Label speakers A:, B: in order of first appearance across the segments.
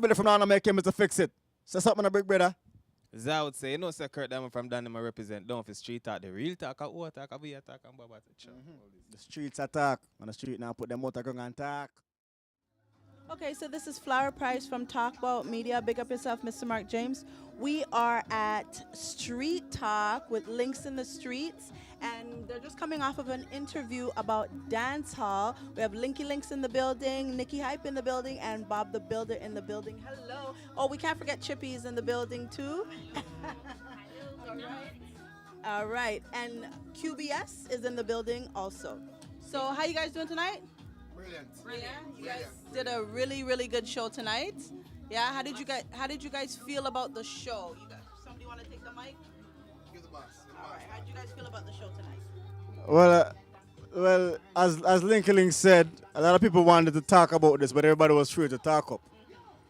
A: responsibility from now on to make him to fix it. Say something, a big brother.
B: As I would say, you know, say Kurt Diamond from Danima represent down for street talk, the real talk, what talk, we talk, and Baba.
A: The streets attack. On the street now, put them out and attack.
C: Okay, so this is Flower Price from Talk Bout Media. Big up yourself, Mr. Mark James. We are at Street Talk with Links in the Streets, and they're just coming off of an interview about dance hall. We have Linky Links in the building, Nikki Hype in the building, and Bob the Builder in the building. Hello. Oh, we can't forget Chippy's in the building too. All right. All right, and QBS is in the building also. So how you guys doing tonight?
D: Brilliant.
C: Yeah, you guys did a really good show tonight. Yeah, how did you guys feel about the show? Somebody want to take the mic?
D: Give the boss.
C: All right, how did you guys feel about the show tonight?
A: Well, as Linky said, a lot of people wanted to talk about this, but everybody was free to talk up.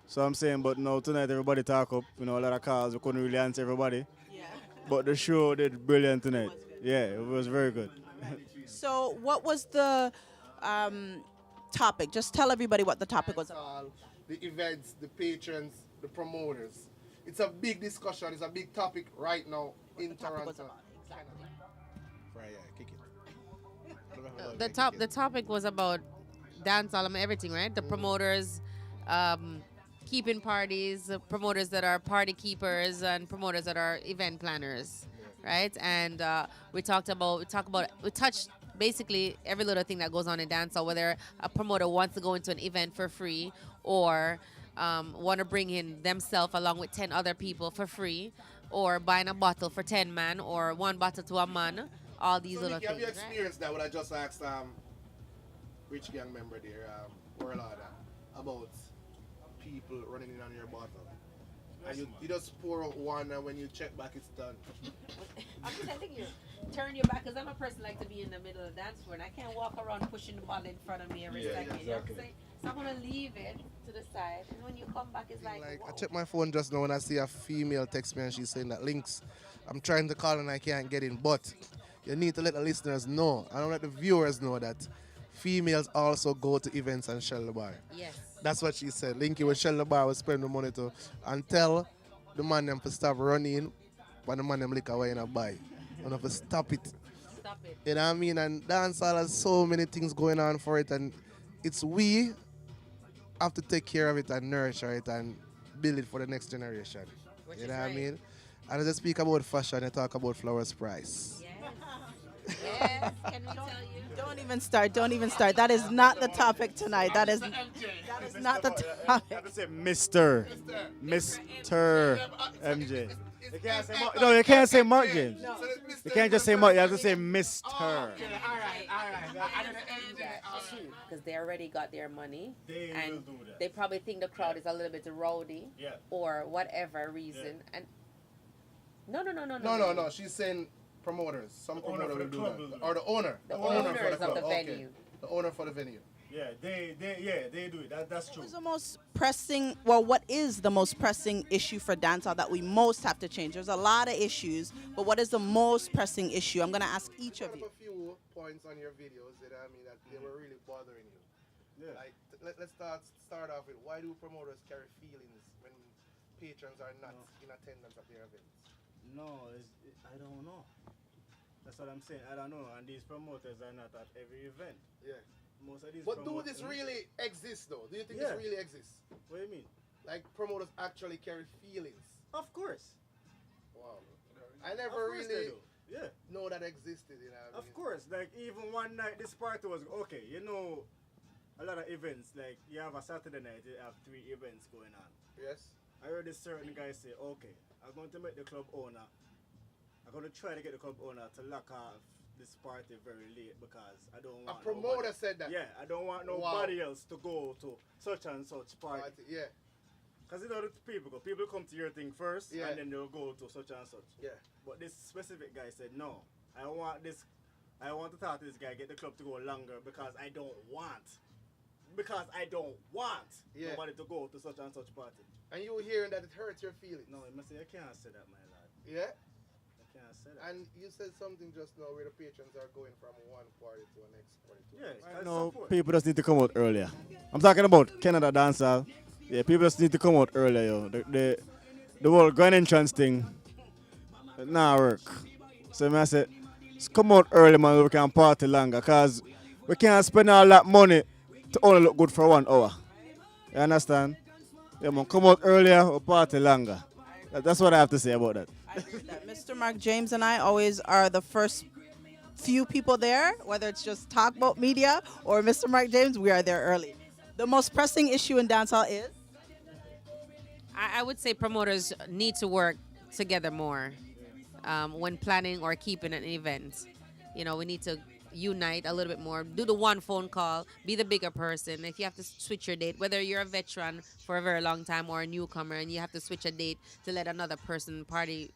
A: So I'm saying, but no, tonight everybody talk up. You know, a lot of calls, we couldn't really answer everybody.
C: Yeah.
A: But the show did brilliant tonight. Yeah, it was very good.
C: So what was the topic? Just tell everybody what the topic was about.
D: The events, the patrons, the promoters. It's a big discussion. It's a big topic right now in Toronto.
C: Exactly.
D: Right, yeah, kick it.
E: The topic was about dancehall and everything, right? The promoters keeping parties, promoters that are party keepers, and promoters that are event planners, right? And we touched basically every little thing that goes on in dancehall, whether a promoter wants to go into an event for free or want to bring in themselves along with 10 other people for free, or buying a bottle for 10 man or one bottle to a man. All these little
D: Nikki,
E: things.
D: have you experienced that? What I just asked Rich Gang member there, Warlord, about people running in on your bottle. And you just pour out one, and when you check back, it's done.
E: I'm just telling you, turn your back, because I'm a person like to be in the middle of the dance floor, and I can't walk around pushing the bottle in front of me every second.
D: Exactly.
E: You know what I'm saying? So I'm going to leave it to the side, and when you come back, it's like
D: I checked my phone just now and I see a female text me and she's saying that Links, I'm trying to call and I can't get in, but you need to let the listeners know, and let the viewers know that females also go to events and shell the bar.
E: Yes.
D: That's what she said. Linky will shell the bar, will spend the money to, and tell the man them to stop running when the man them liquor away in a buy. And have to stop it.
E: Stop it.
D: You know what I mean? And dancehall has so many things going on for it, and it's we have to take care of it and nurture it and build it for the next generation.
E: Which
D: you
E: is
D: know what I
E: right.
D: mean? And as I speak about fashion, I talk about Flowers Price.
E: Yes. Yes. Can we tell you?
C: Don't even start. That is not the topic tonight. That is not the
A: I
C: topic.
A: have to say Mr. MJ. You can't say Mark. No, you can't say Mark James. You can't just say Mark. You have to say Mr.
F: All right.
E: Because they already got their money,
A: They
E: and
A: will do that.
E: they probably think the crowd is a little bit rowdy,
A: Yeah.
E: or whatever reason. And
D: No. She's saying promoters. Some
A: The owner
D: promoter
A: for
D: will
A: the
D: do
A: club
D: that.
A: will do
D: Or the owner.
E: The
D: owner for
E: owners of
D: club.
E: the
D: Okay.
E: venue.
D: The owner for the venue.
A: Yeah, they do it. That's true.
C: What is the most pressing? Well, what is the most pressing issue for dancehall that we most have to change? There's a lot of issues, but what is the most pressing issue? I'm gonna ask each of you.
D: A few points on your videos that I mean that they were really bothering you.
A: Yeah.
D: Like let's start off with, why do promoters carry feelings when patrons are not in attendance at their events?
A: No, I don't know. That's what I'm saying. I don't know. And these promoters are not at every event.
D: Yeah.
A: Most of these
D: But do
A: promoters.
D: this really exist though? Do you think
A: Yeah.
D: this really exists?
A: What do you mean?
D: Like promoters actually carry feelings?
A: Of course.
D: Wow. I never
A: Of course they
D: really
A: do. Yeah.
D: know that existed, you know what I
A: Of
D: mean?
A: course. Like even one night, this party was okay. You know, a lot of events. Like you have a Saturday night, you have 3 events going on.
D: Yes.
A: I heard this certain guy say, okay, I'm going to make the club owner. I'm going to try to get the club owner to lock off this party very late because I don't
D: A
A: want
D: promoter
A: nobody,
D: said that.
A: Yeah, I don't want nobody else to go to such and such party.
D: Yeah.
A: Because you know the people come to your thing first
D: Yeah.
A: and then they'll go to such and such.
D: Yeah.
A: But this specific guy said, no, I want to talk to this guy, get the club to go longer because I don't want
D: Yeah.
A: nobody to go to such and such party.
D: And you were hearing that it hurts your feelings.
A: No, you must say, I can't say that, my lad.
D: Yeah.
A: I can't say that.
D: And you said something just now where the patrons are going from one party to the next party.
A: Yeah,
D: I
A: I
D: know.
A: know people just need to come out earlier. I'm talking about Canada dancehall. Yeah, people just need to come out earlier, yo. The whole grand entrance thing, nah work. So I said, just come out early, man, we can party longer, cause we can't spend all that money to only look good for 1 hour. You understand? Yeah, man, come out earlier or party longer. That's what I have to say about that.
C: I agree with that. Mr. Mark James and I always are the first few people there, whether it's just Talk About Media or Mr. Mark James, we are there early. The most pressing issue in dancehall is
E: I would say promoters need to work together more when planning or keeping an event. You know, we need to unite a little bit more. Do the one phone call. Be the bigger person. If you have to switch your date, whether you're a veteran for a very long time or a newcomer, and you have to switch a date to let another person party,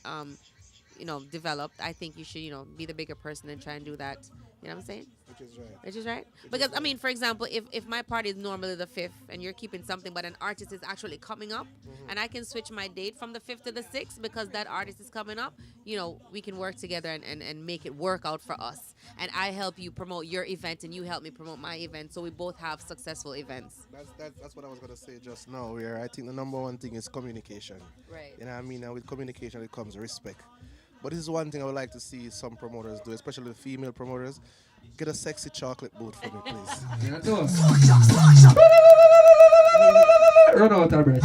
E: develop. I think you should, be the bigger person and try and do that. You know what I'm saying?
D: Which is right.
E: Which is right. Because, I mean, for example, if my party is normally the 5th and you're keeping something, but an artist is actually coming up, and I can switch my date from the 5th to the 6th because that artist is coming up, we can work together and make it work out for us. And I help you promote your event and you help me promote my event, so we both have successful events.
D: That's what I was going to say just now, where I think the number one thing is communication.
E: Right.
D: You know what I mean? And with communication, it comes respect. But this is one thing I would like to see some promoters do, especially the female promoters. Get a sexy chocolate boat for me, please.
F: Yeah, no. Run out of breath.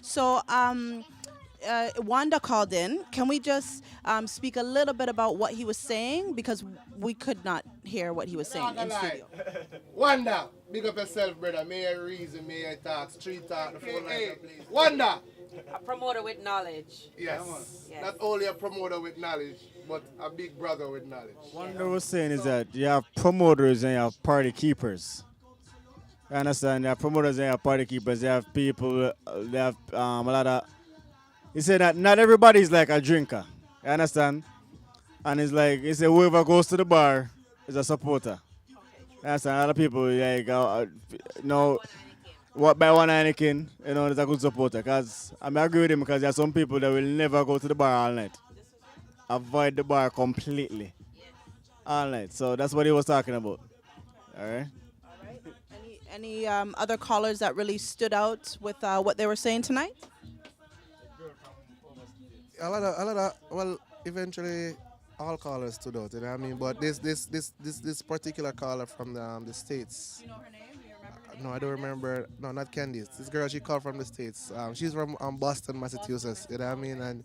C: so. Wanda called in. Can we just speak a little bit about what he was saying, because we could not hear what he was saying in studio.
D: Wanda, big up yourself, brother. May I reason, may I talk, street talk, the phone line, please. Wanda!
E: A promoter with knowledge.
D: Yes. Not only a promoter with knowledge, but a big brother with knowledge.
A: What I was saying is that you have promoters and you have party keepers. You understand? You have promoters and you have party keepers. You have people, they have a lot of... He said that not everybody is like a drinker. You understand? And it's like, he said whoever goes to the bar is a supporter. You understand? A lot of people like, what by one Anakin, is a good supporter. Because I agree with him, because there are some people that will never go to the bar all night. Avoid the bar completely. All night. So that's what he was talking about. All right?
C: Any other callers that really stood out with what they were saying tonight?
D: A lot of, well, eventually all callers stood out, you know what I mean? But this particular caller from the States.
C: You know her name? Do you remember her name?
D: No, I don't remember. No, not Candice. This girl, she called from the States. She's from Boston, Massachusetts, you know what I mean? And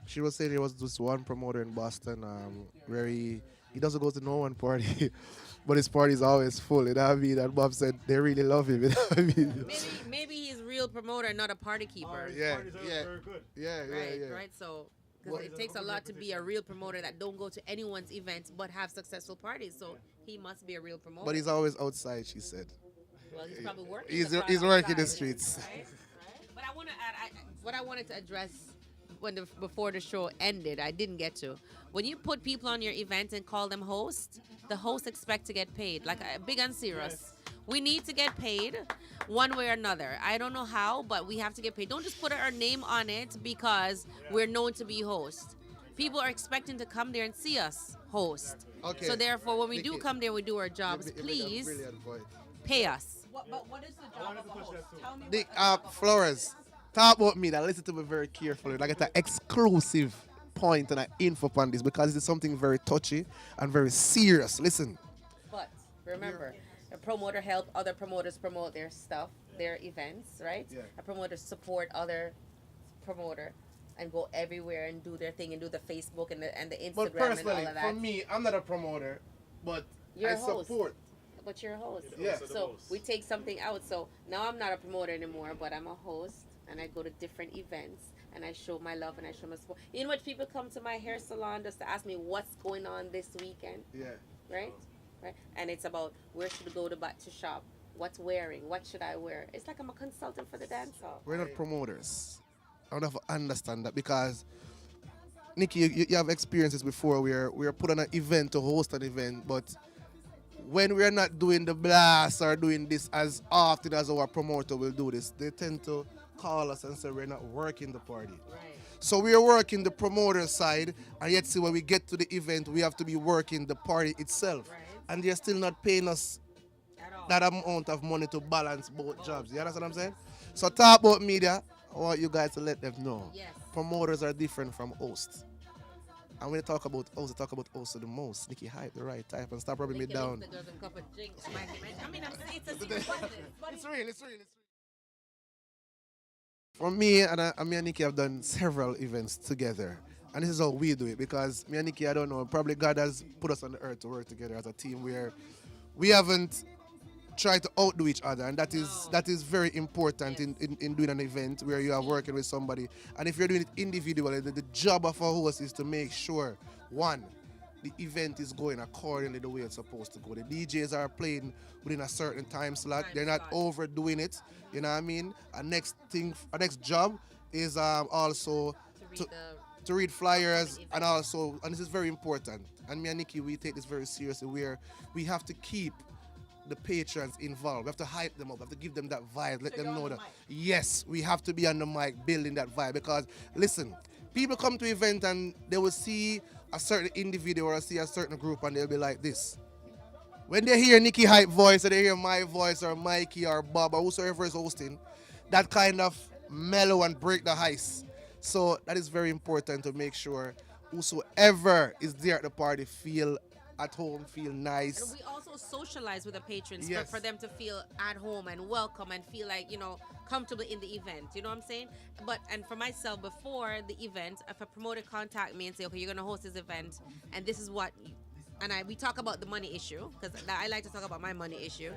D: she was saying there was this one promoter in Boston where he doesn't go to no one party, but his party is always full, you know what I mean? And Bob said they really love him, you know what I mean?
E: Maybe he's a real promoter, not a party keeper.
D: Yeah.
E: Right. So, because it takes a lot to be a real promoter that don't go to anyone's events but have successful parties. So he must be a real promoter.
D: But he's always outside, she said.
E: Well, he's probably working.
D: He's working the streets.
E: Right. But I want to add, what I wanted to address before the show ended, I didn't get to. When you put people on your event and call them hosts, the hosts expect to get paid. Like big and serious. We need to get paid one way or another. I don't know how, but we have to get paid. Don't just put our name on it because we're known to be hosts. People are expecting to come there and see us host.
D: Okay.
E: So therefore, when we do come there, we do our jobs. Please pay us.
C: What is the job of a host? Tell me
D: Dick, Flores, talk about me. Now listen to me very carefully. I get an exclusive point and an info on this, because it's something very touchy and very serious. Listen.
E: But remember, a promoter help other promoters promote their stuff, their events, right?
D: Yeah.
E: A promoter support other promoter and go everywhere and do their thing and do the Facebook and the Instagram
D: But
E: and all
D: personally,
E: of that.
D: for me, I'm not a promoter, but
E: You're
D: I
E: a host.
D: support.
E: But you're a host.
D: Yeah.
E: So we take something out. So now I'm not a promoter anymore, but I'm a host and I go to different events and I show my love and I show my support. You know what? People come to my hair salon just to ask me what's going on this weekend.
D: Yeah.
E: Right? And it's about where should I go to shop, what's wearing, what should I wear. It's like I'm a consultant for the dance hall.
D: We're not promoters. I don't understand that, because Nikki, you have experiences before where we are put on an event to host an event, but when we are not doing the blast or doing this as often as our promoter will do this, they tend to call us and say we're not working the party.
E: Right.
D: So we are working the promoter side, and yet see when we get to the event, we have to be working the party itself.
E: Right.
D: And they're still not paying us that amount of money to balance both jobs. You understand what I'm saying? So talk about media. I want you guys to let them know.
E: Yes.
D: Promoters are different from hosts. And when you talk about hosts, talk about hosts the most. Nikki hype the right type and stop rubbing me down.
E: The girls a cup of drink. I mean, it's a secret business.
D: It's real, it's real. For me me and Nikki have done several events together. And this is how we do it because me and Nikki, I don't know, probably God has put us on the earth to work together as a team where we haven't tried to outdo each other. And that is very important in doing an event where you are working with somebody. And if you're doing it individually, the job of a host is to make sure, one, the event is going accordingly the way it's supposed to go. The DJs are playing within a certain time slot. They're not overdoing it. You know what I mean? Our next job is also to read flyers and this is very important. And me and Nikki, we take this very seriously where we have to keep the patrons involved. We have to hype them up. We have to give them that vibe. Let them know that, yes, we have to be on the mic building that vibe because, listen, people come to event and they will see a certain individual or see a certain group and they'll be like this. When they hear Nikki hype voice or they hear my voice or Mikey or Bob or whosoever is hosting, that kind of mellow and break the ice. So that is very important to make sure whosoever is there at the party feel at home, feel nice.
E: And we also socialize with the patrons
D: Yes.
E: for them to feel at home and welcome and feel like, comfortable in the event. You know what I'm saying? And for myself, before the event, if a promoter contact me and say, okay, you're going to host this event and this is what, we talk about the money issue because I like to talk about my money issue.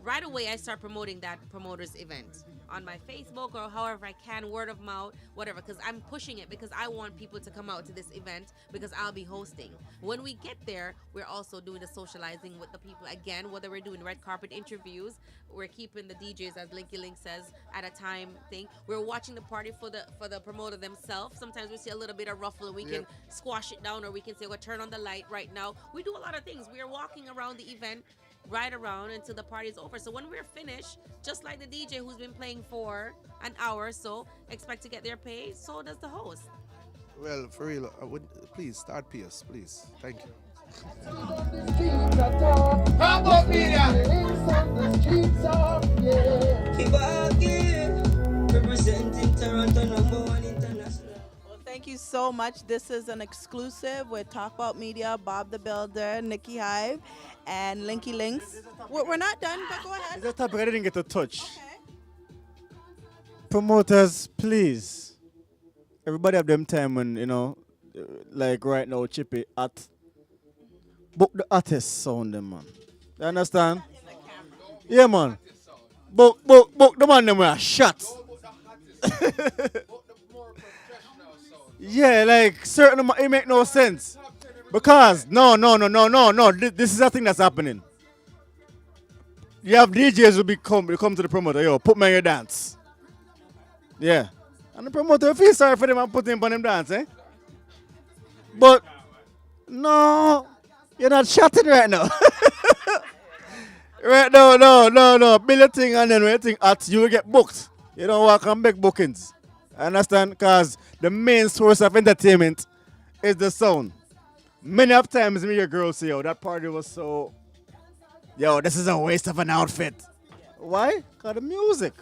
E: Right away, I start promoting that promoter's event on my Facebook or however I can, word of mouth, whatever, because I'm pushing it because I want people to come out to this event because I'll be hosting. When we get there, we're also doing the socializing with the people again, whether we're doing red carpet interviews, we're keeping the DJs, as Linky Link says, at a time thing. We're watching the party for the promoter themselves. Sometimes we see a little bit of ruffle and we can squash it down, or we can say, well, turn on the light right now. We do a lot of things. We are walking around the event right around until the party is over. So when we're finished, just like the DJ who's been playing for an hour or so, expect to get their pay, so does the host.
D: Well, for real, please start PS, please. Thank you.
G: Representing Toronto #1 international.
C: Well, thank you so much. This is an exclusive with Talk About Media, Bob the Builder, Nikki Hive, and Linky Links. We're not done, but go ahead.
A: It's a topic I didn't get to touch.
C: Okay.
A: Promoters, please. Everybody have them time when, like right now, Chippy at book the artist sound them, man. You understand? Yeah, man. Book the man them were shot. Yeah, like certain it make no sense. Because no. This is a thing that's happening. You have DJs who come to the promoter, yo, put me on your dance. Yeah. And the promoter feel sorry for them and put him on them dance, eh? But no, you're not shouting right now. Right, no. Build a thing and then when you think you will get booked. You don't walk and make bookings. Understand? Because the main source of entertainment is the sound. Many of times me hear girls say, yo, that party was so, yo, this is a waste of an outfit. Why? Because the music.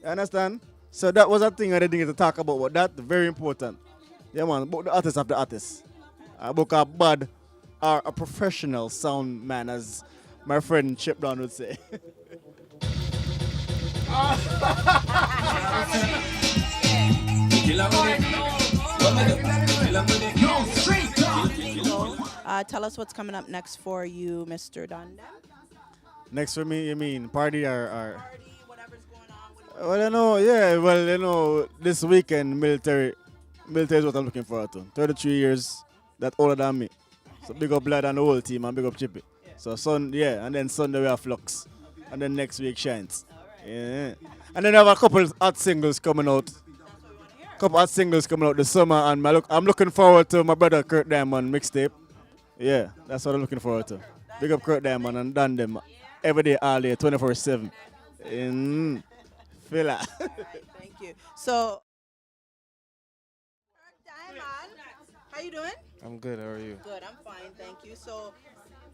A: You understand? So that was a thing I didn't get to talk about, but that's very important. Yeah, man, book the artist of the artist. I book a bad or a professional sound man, as my friend Chip Down would say.
C: Tell us what's coming up next for you, Mr. Dundee.
A: Next for me, you mean party or
C: Party, whatever's going on.
A: Well, this weekend military is what I'm looking forward to. 33 years, that's older than me. So big up Blood and the whole team and big up Chippy. So and then Sunday we have Flux. And then next week Shines. Yeah. And then I have a couple hot singles coming out. Couple hot singles coming out this summer, and I'm looking forward to my brother Kurt Diamond mixtape. Yeah, that's what I'm looking forward to. Big up Kurt Diamond and done them every day, all day, 24/7. Feel that.
C: All right, thank you. So, Diamond, how you doing?
B: I'm good. How are you?
C: Good, I'm fine, thank you. So,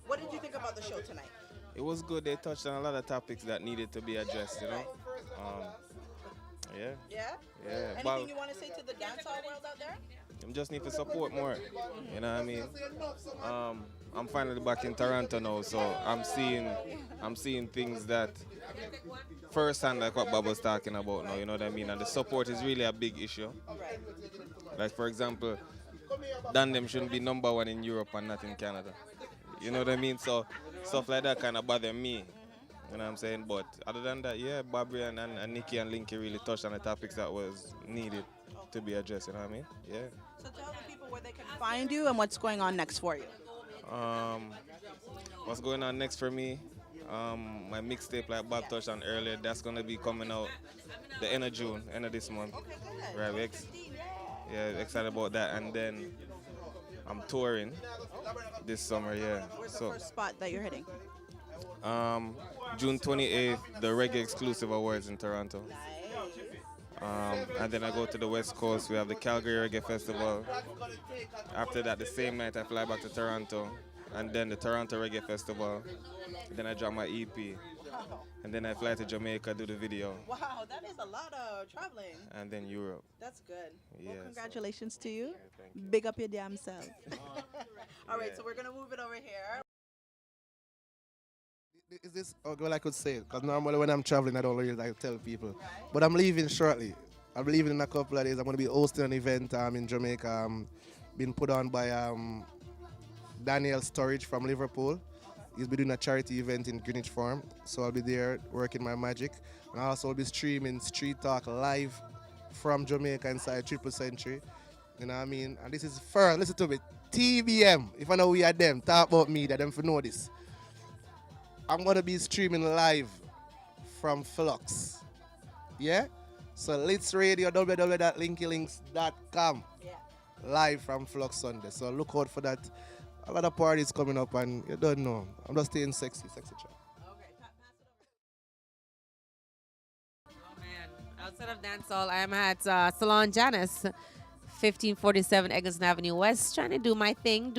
C: what did you think about the show tonight?
B: It was good. They touched on a lot of topics that needed to be addressed, you know. Um, yeah,
C: Yeah?
B: yeah.
C: Anything
B: But
C: you want to say to the dancehall world out there?
B: I just need to support more. You know what I mean? I'm finally back in Toronto now, so I'm seeing things that firsthand, like what Bob was talking about now. You know what I mean? And the support is really a big issue.
C: Right.
B: Like for example, Dan them shouldn't be number one in Europe and not in Canada. You know what I mean? So stuff like that kind of bother me. You know what I'm saying? But other than that, yeah, Bobby and Nikki and Linky really touched on the topics that was needed to be addressed. You know what I mean? Yeah.
C: So tell the people where they can find you and what's going on next for you.
B: Um, what's going on next for me? My mixtape, like Bob touched on earlier, that's gonna be coming out the end of June, end of this month.
C: Okay, good.
B: Right, yeah, excited about that. And then I'm touring this summer, yeah.
C: Where's the
B: So
C: first spot that you're hitting?
B: June 28th, the Reggae Exclusive Awards in Toronto. And then I go to the West Coast. We have the Calgary Reggae Festival. After that, the same night, I fly back to Toronto. And then the Toronto Reggae Festival. Then I drop my EP. And then I fly to Jamaica, do the video.
C: Wow, that is a lot of traveling.
B: And then Europe.
C: That's good. Well,
B: Yes.
C: congratulations to you.
B: Thank you.
C: Big up your damn self. All right,
B: Yeah.
C: so we're going to move it over here.
D: Is this well? I could say it because normally when I'm traveling, I don't really like to tell people. But I'm leaving shortly. I'm leaving in a couple of days. I'm going to be hosting an event in Jamaica. Being put on by Daniel Sturridge from Liverpool. He's been doing a charity event in Greenwich Farm, so I'll be there working my magic. And I also will be streaming Street Talk live from Jamaica inside Triple Century. You know what I mean? And this is first, listen to me, TBM. If I know we are them, talk about me, that them for know this. I'm gonna be streaming live from Flux. Yeah? So Litz Radio, www.linkylinks.com.
C: Yeah.
D: Live from Flux Sunday. So look out for that. A lot of parties coming up and you don't know. I'm just staying sexy chat.
C: Okay, pass it over.
E: Oh man, outside of dancehall, I'm at Salon Janice, 1547 Eggleston Avenue West, trying to do my thing,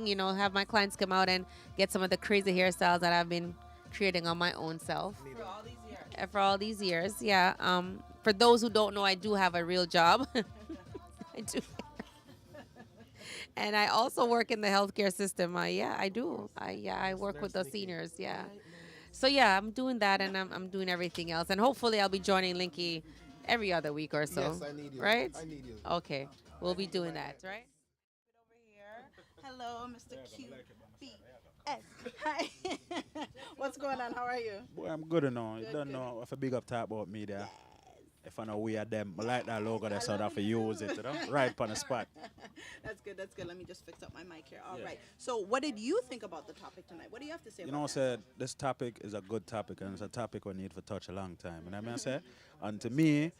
E: you know, have my clients come out and get some of the crazy hairstyles that I've been creating on my own self.
C: For all these years.
E: For all these years, yeah. For those who don't know, I do have a real job. I do. And I also work in the healthcare system. Yeah, I do. I work with the seniors. Yeah. So yeah, I'm doing that, and I'm doing everything else, and hopefully I'll be joining Linky every other week or so.
D: Yes, I need you.
E: Right?
D: I need you.
E: Okay, we'll be doing that, right?
C: Over here. Hello, Mr. QBS. Hi. What's going on? How are you?
H: Boy, I'm good enough. You
C: Good,
H: don't
C: good.
H: know if a big up talk about me there. If I know we are them, I like that logo there, so I have to use it, you know? Right on the spot.
C: That's good. That's good. Let me just fix up my mic here. All
H: Yeah.
C: right. So, what did you think about the topic tonight? What do you have to say
H: You
C: about
H: know,
C: that?
H: said this topic is a good topic, and it's a topic we need to touch a long time. You know what I say? And to me,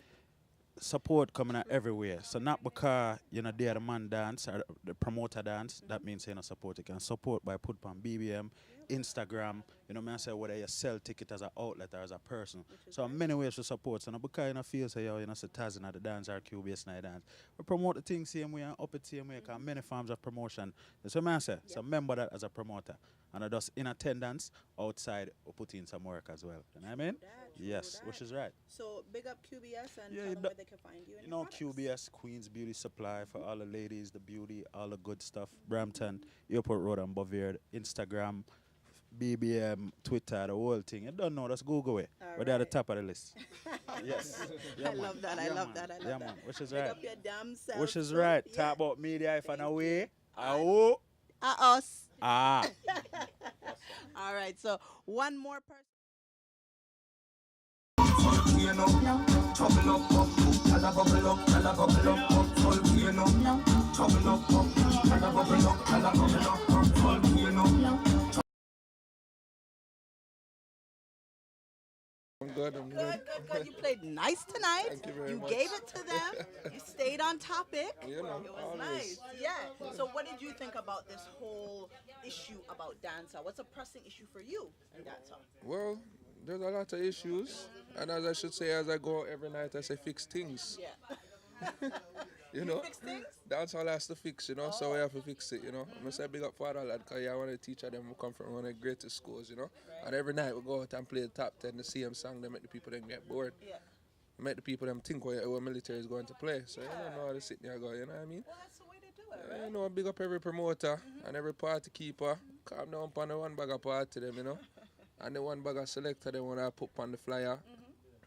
H: support coming out everywhere. So not because you know there the man dance or the promoter dance, that means you know support. You can support by put on BBM, Instagram, you know what I say, whether you sell ticket as an outlet or as a person. So many ways to support. So now because you know feel say yo, you know say Tazin at the dance or QBS night dance. We promote the thing same way and up it same way, because many forms of promotion. That's what I say. So remember that as a promoter. And I just in attendance, outside, or put in some work as well. You know what I mean? Yes, which is right.
C: So, big up QBS and
H: Yeah,
C: tell
H: you
C: them
H: know-
C: where they can find you. And
H: You
C: your
H: know,
C: products.
H: QBS, Queen's Beauty Supply, for all the ladies, the beauty, all the good stuff. Brampton, Airport Road and Boviard, Instagram, BBM, Twitter, the whole thing. You don't know, just Google it.
C: All
H: We're there at the
C: right.
H: top of the list. Yes.
C: I love that. I love that. I love
H: Yeah,
C: that.
H: man. Which is
C: Big
H: right.
C: up your damn self.
H: Which is
C: so,
H: right.
C: yeah.
H: Talk about media if I know way.
C: Us.
H: Ah.
C: All right. So, one more person.
I: I'm good.
C: Good. You played nice tonight.
I: Thank you very much.
C: Gave it to them. You stayed on topic.
I: You know,
C: It was
I: always.
C: nice. Yeah. So, what did you think about this whole issue about dancehall? What's a pressing issue for you in dancehall?
I: Well, there's a lot of issues, and as I should say, as I go out every night, I say fix things.
C: Yeah.
I: You know?
C: Fix things?
I: That's all has to fix, you know, so we have to fix it, you know. I'm going to say big up for that lad, because yeah, one of the teacher them who come from one of the greatest schools, you know. And every night we go out and play the top 10, the same song, they make the people then get bored.
C: Yeah.
I: Make the people them think what military is going to play. So you don't know how to sit there and go, you know what I mean?
C: Well, that's the way to do it, right?
I: You know, big up every promoter and every party keeper. Calm down on the one bag of party them, you know. And the one bag of selector they want to put on the flyer.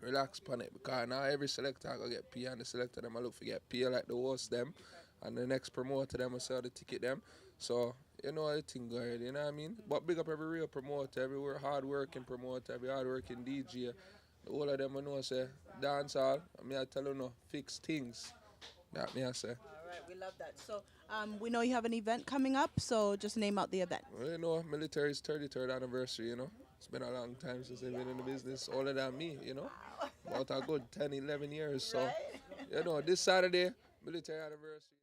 I: Relax on it, because now every selector go get pay, and the selector them I look for get pay like the host them, and the next promoter them will sell the ticket them. So you know the thing going, you know what I mean? But big up every real promoter, every hard working promoter, every hard working DJ. All of them I know say dance hall. I mean I tell you no, fix things. That me I say.
C: All right, we love that. So we know you have an event coming up, so just name out the event.
I: Well, you know, military's 33rd anniversary, you know. It's been a long time since I've been in the business, older than me, you know. About a good 10, 11 years. So, you know, this Saturday, military anniversary.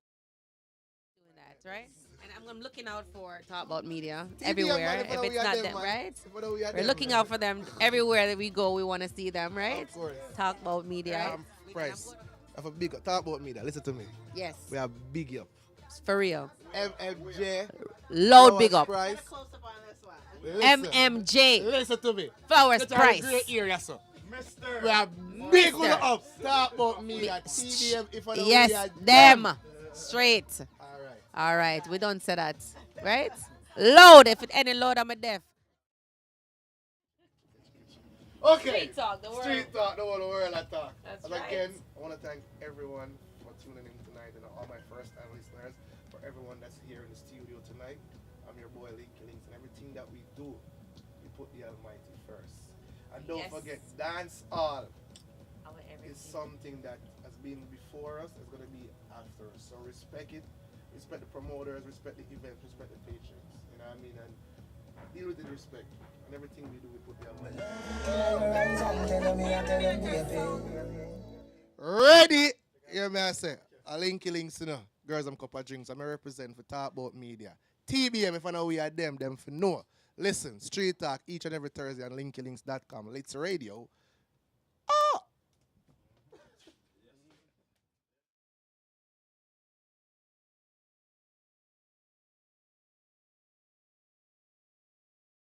E: Doing that, right? And I'm looking out for Talk About Media everywhere. If it's not them, right? We're looking out for them everywhere that we go. We want to see them, right?
D: Of course.
E: Talk About Media.
D: Price. Have a big talk about me. Listen to me.
E: Yes,
D: We have big up.
E: for real.
D: MMJ.
E: Loud big up.
D: Price.
C: Close up on this one.
E: MMJ.
D: Listen to me.
E: Flowers
D: That's a
E: Price.
D: great area, sir. We have big one up. Talk about me at TBM. If I know we
E: Yes,
D: are
E: them. Straight.
D: All right.
E: All right, we don't say that, right? Loud. If it any loud, I'm a deaf.
D: Okay.
E: Street talk, the world.
D: Street talk, the whole world I talk.
E: That's
D: And
E: right.
D: again, I want to thank everyone for tuning in tonight and all my first time listeners, for everyone that's here in the studio tonight. I'm your boy Lee Killings, and everything that we do, we put the Almighty first. And don't
E: Yes.
D: forget, dance all
E: Our
D: is
E: everything.
D: something that has been before us, is going to be after us. So respect it, respect the promoters, respect the events, respect the patrons. You know what I mean? And deal with the respect. And everything we do, we put the Almighty. Ready? Hear me I say. A linky links, you know. Girls, I'm cup of drinks. I'm a represent for Talk About Media. TBM, if I know we are them for know. Listen, Street Talk each and every Thursday on linkylinks.com. It's radio.